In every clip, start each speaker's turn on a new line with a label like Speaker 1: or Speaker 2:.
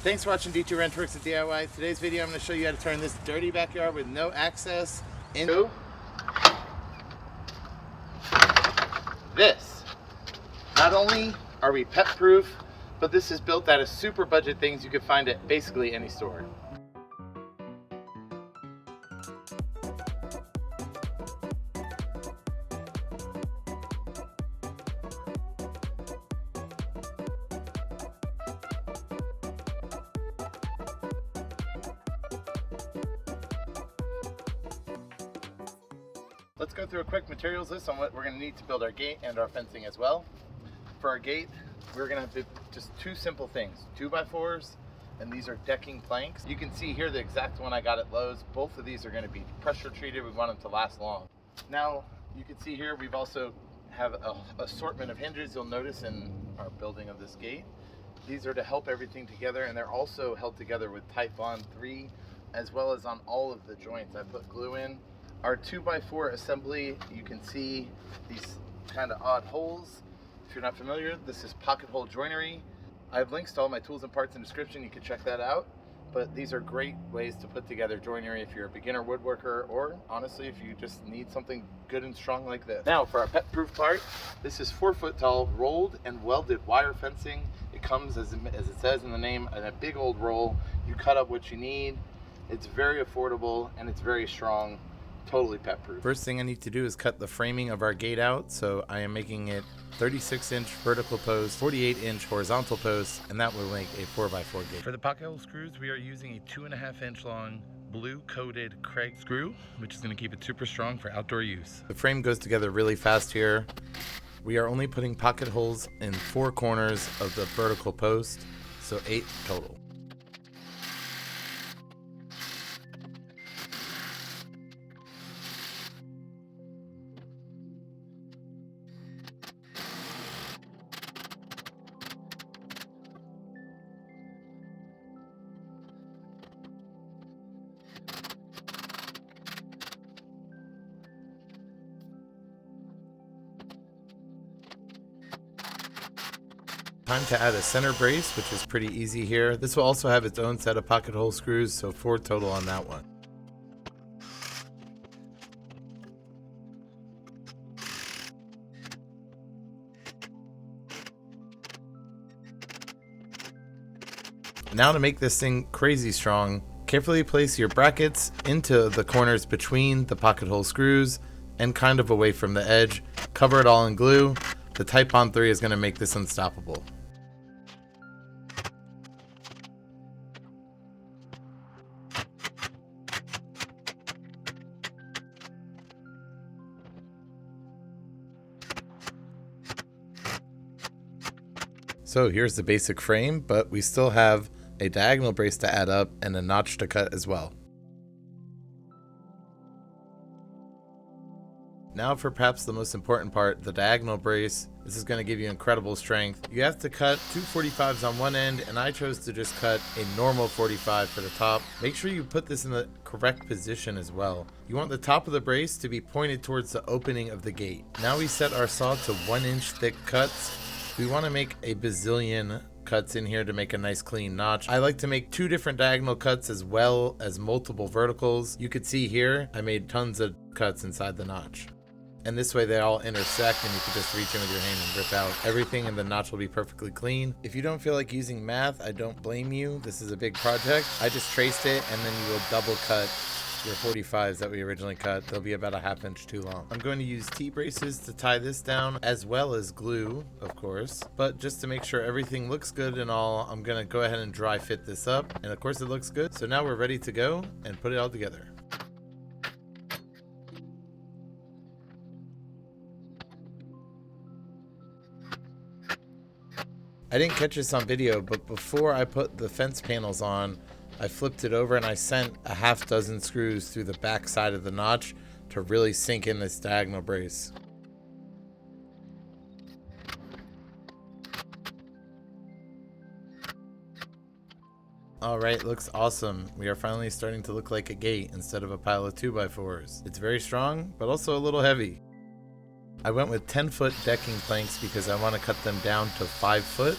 Speaker 1: Thanks for watching D2 Rentworks at DIY. Today's video I'm going to show you how to turn this dirty backyard with no access into this. Not only are we pet proof, but this is built out of super budget things you can find at basically any store. Let's go through a quick materials list on what we're going to need to build our gate and our fencing as well. For our gate, we're going to have to just two simple things, 2x4s, and these are decking planks. You can see here the exact one I got at Lowe's. Both of these are going to be pressure treated. We want them to last long. Now, you can see here we've also have an assortment of hinges you'll notice in our building of this gate. These are to help everything together, and they're also held together with Type Bond 3, as well as on all of the joints. I put glue in. Our 2x4 assembly, you can see these kind of odd holes. If you're not familiar, this is pocket hole joinery. I have links to all my tools and parts in the description. You can check that out. But these are great ways to put together joinery if you're a beginner woodworker, or honestly, if you just need something good and strong like this. Now for our pet-proof part, this is 4 foot tall rolled and welded wire fencing. It comes, as it says in the name, in a big old roll. You cut up what you need. It's very affordable and it's very strong. Totally pet proof. First thing I need to do is cut the framing of our gate out, so I am making it 36-inch vertical posts, 48-inch horizontal posts, and that will make a 4x4 gate. For the pocket hole screws, we are using a 2.5-inch long blue coated Craig screw, which is going to keep it super strong for outdoor use. The frame goes together really fast here. We are only putting pocket holes in 4 corners of the vertical post, so 8 total. Time to add a center brace, which is pretty easy here. This will also have its own set of pocket hole screws, so 4 total on that one. Now to make this thing crazy strong, carefully place your brackets into the corners between the pocket hole screws and kind of away from the edge. Cover it all in glue. The Type Bond 3 is going to make this unstoppable. So here's the basic frame, but we still have a diagonal brace to add up and a notch to cut as well. Now for perhaps the most important part, the diagonal brace. This is going to give you incredible strength. You have to cut 2 45s on one end, and I chose to just cut a normal 45 for the top. Make sure you put this in the correct position as well. You want the top of the brace to be pointed towards the opening of the gate. Now we set our saw to 1-inch thick cuts. We want to make a bazillion cuts in here to make a nice clean notch. I like to make 2 different diagonal cuts as well as multiple verticals. You could see here I made tons of cuts inside the notch. And this way they all intersect, and you can just reach in with your hand and rip out everything, and the notch will be perfectly clean. If you don't feel like using math, I don't blame you. This is a big project. I just traced it, and then you will double cut your 45s that we originally cut. They'll be about a 1/2 inch too long. I'm going to use T-braces to tie this down, as well as glue, of course. But just to make sure everything looks good and all, I'm gonna go ahead and dry fit this up. And of course it looks good. So now we're ready to go and put it all together. I didn't catch this on video, but before I put the fence panels on, I flipped it over and I sent a 6 screws through the back side of the notch to really sink in this diagonal brace. Alright, looks awesome. We are finally starting to look like a gate instead of a pile of 2x4s. It's very strong, but also a little heavy. I went with 10-foot decking planks because I want to cut them down to 5 foot.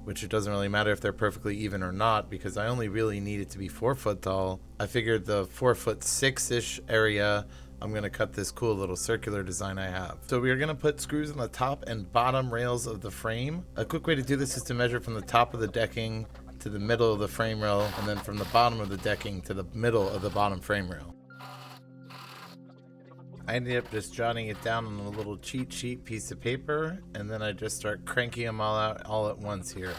Speaker 1: which it doesn't really matter if they're perfectly even or not because I only really need it to be 4 foot tall. I figured the 4'6" area, I'm going to cut this cool little circular design I have. So we are going to put screws on the top and bottom rails of the frame. A quick way to do this is to measure from the top of the decking to the middle of the frame rail, and then from the bottom of the decking to the middle of the bottom frame rail. I ended up just jotting it down on a little cheat sheet piece of paper, and then I just start cranking them all out all at once here.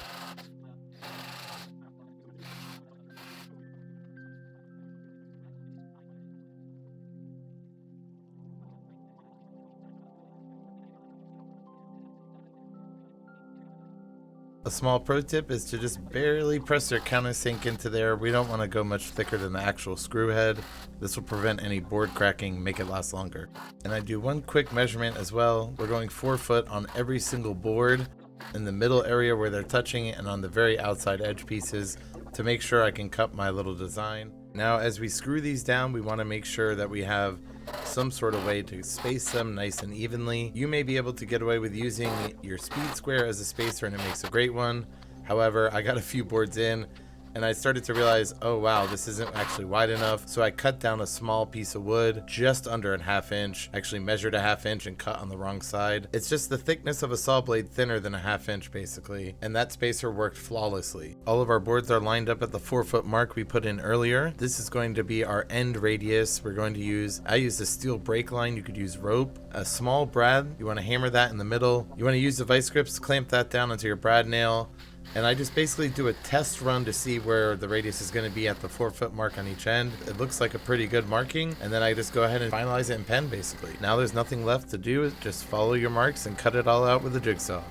Speaker 1: A small pro tip is to just barely press your countersink into there. We don't want to go much thicker than the actual screw head. This will prevent any board cracking, make it last longer. And I do one quick measurement as well. We're going 4 foot on every single board in the middle area where they're touching and on the very outside edge pieces to make sure I can cut my little design. Now as we screw these down, we want to make sure that we have some sort of way to space them nice and evenly. You may be able to get away with using your speed square as a spacer and it makes a great one. However, I got a few boards in and I started to realize, oh wow, this isn't actually wide enough. So I cut down a small piece of wood just under a 1/2 inch, actually measured a 1/2 inch and cut on the wrong side. It's just the thickness of a saw blade thinner than a 1/2 inch basically, and that spacer worked flawlessly. All of our boards are lined up at the 4 foot mark we put in earlier. This is going to be our end radius. We're going to use, I used a steel brake line, you could use rope, a small brad, you want to hammer that in the middle. You want to use the vice grips to clamp that down onto your brad nail. And I just basically do a test run to see where the radius is going to be at the 4 foot mark on each end. It looks like a pretty good marking, and then I just go ahead and finalize it in pen basically. Now there's nothing left to do, just follow your marks and cut it all out with a jigsaw.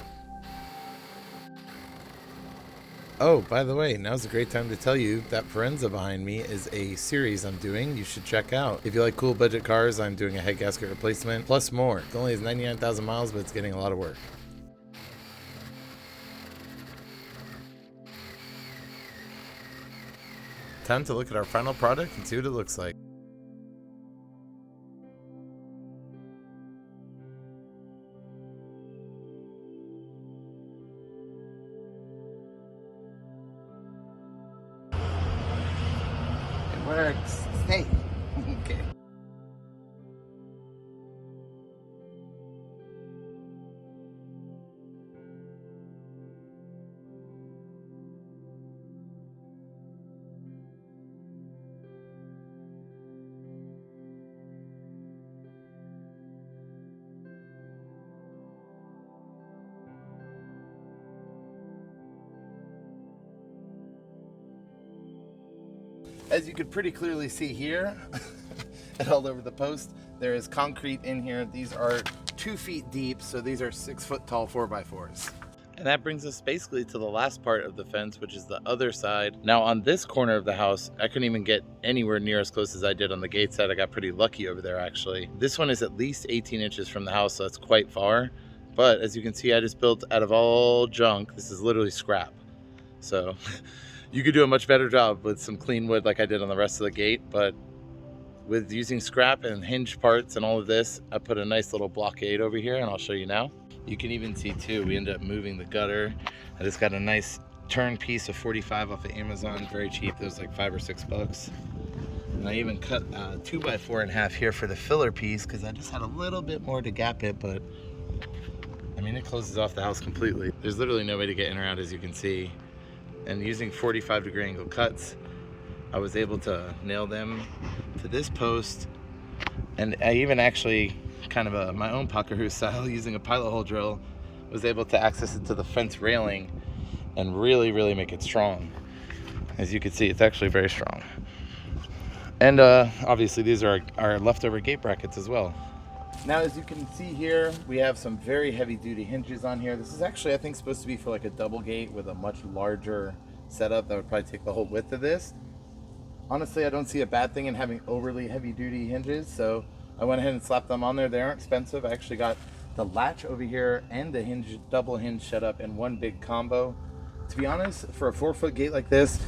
Speaker 1: Oh, by the way, now's a great time to tell you that Forenza behind me is a series I'm doing you should check out. If you like cool budget cars, I'm doing a head gasket replacement, plus more. It only has 99,000 miles, but it's getting a lot of work. Time to look at our final product and see what it looks like. It works. Hey. Okay. As you could pretty clearly see here, and all over the post, there is concrete in here. These are 2 feet deep, so these are 6 foot tall 4x4s. And that brings us basically to the last part of the fence, which is the other side. Now on this corner of the house, I couldn't even get anywhere near as close as I did on the gate side. I got pretty lucky over there actually. This one is at least 18 inches from the house, so that's quite far. But as you can see, I just built out of all junk. This is literally scrap. So you could do a much better job with some clean wood like I did on the rest of the gate, but with using scrap and hinge parts and all of this, I put a nice little blockade over here, and I'll show you now. You can even see too, we ended up moving the gutter. I just got a nice turn piece of 45 off of Amazon, very cheap. It was like $5 or $6. And I even cut 2x4 in half here for the filler piece because I just had a little bit more to gap it, but I mean, it closes off the house completely. There's literally no way to get in or out, as you can see. And using 45-degree angle cuts, I was able to nail them to this post. And I even actually, kind of my own Pockeroo style, using a pilot hole drill, was able to access it to the fence railing and really, really make it strong. As you can see, it's actually very strong. And obviously these are our leftover gate brackets as well. Now, as you can see here, we have some very heavy duty hinges on here. This is actually, I think, supposed to be for like a double gate with a much larger setup that would probably take the whole width of this. Honestly, I don't see a bad thing in having overly heavy duty hinges, so I went ahead and slapped them on there. They aren't expensive. I actually got the latch over here and the hinge, double hinge set up in one big combo. To be honest, for a 4 foot gate like this,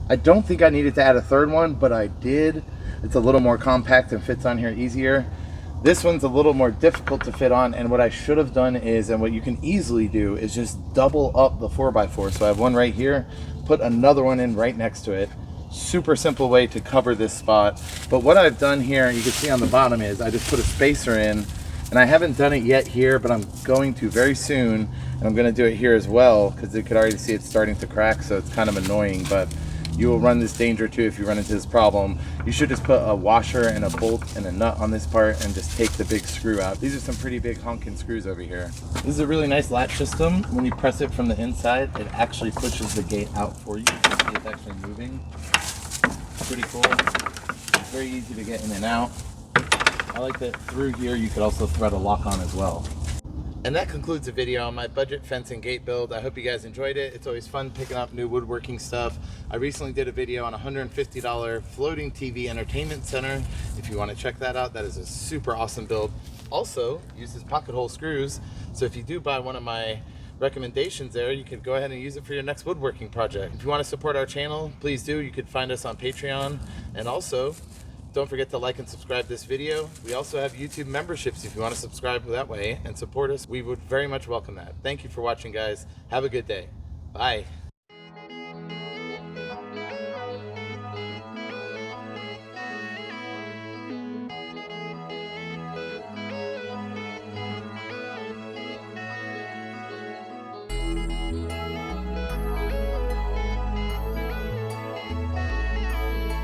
Speaker 1: I don't think I needed to add a third one, but I did. It's a little more compact and fits on here easier. This one's a little more difficult to fit on, and what I should have done is, and what you can easily do, is just double up the 4x4. So I have one right here, put another one in right next to it. Super simple way to cover this spot. But what I've done here, you can see on the bottom, is I just put a spacer in, and I haven't done it yet here, but I'm going to very soon, and I'm gonna do it here as well, because you could already see it's starting to crack, so it's kind of annoying, but you will run this danger too if you run into this problem. You should just put a washer and a bolt and a nut on this part and just take the big screw out. These are some pretty big honking screws over here. This is a really nice latch system. When you press it from the inside, it actually pushes the gate out for you. You can see it's actually moving. Pretty cool. It's very easy to get in and out. I like that through here you could also thread a lock on as well. And that concludes the video on my budget fence and gate build. I hope you guys enjoyed it. It's always fun picking up new woodworking stuff. I recently did a video on a $150 floating TV entertainment center. If you want to check that out, that is a super awesome build. Also, uses pocket hole screws. So if you do buy one of my recommendations there, you can go ahead and use it for your next woodworking project. If you want to support our channel, please do. You could find us on Patreon. And also, don't forget to like and subscribe this video. We also have YouTube memberships if you want to subscribe that way and support us. We would very much welcome that. Thank you for watching, guys. Have a good day. Bye.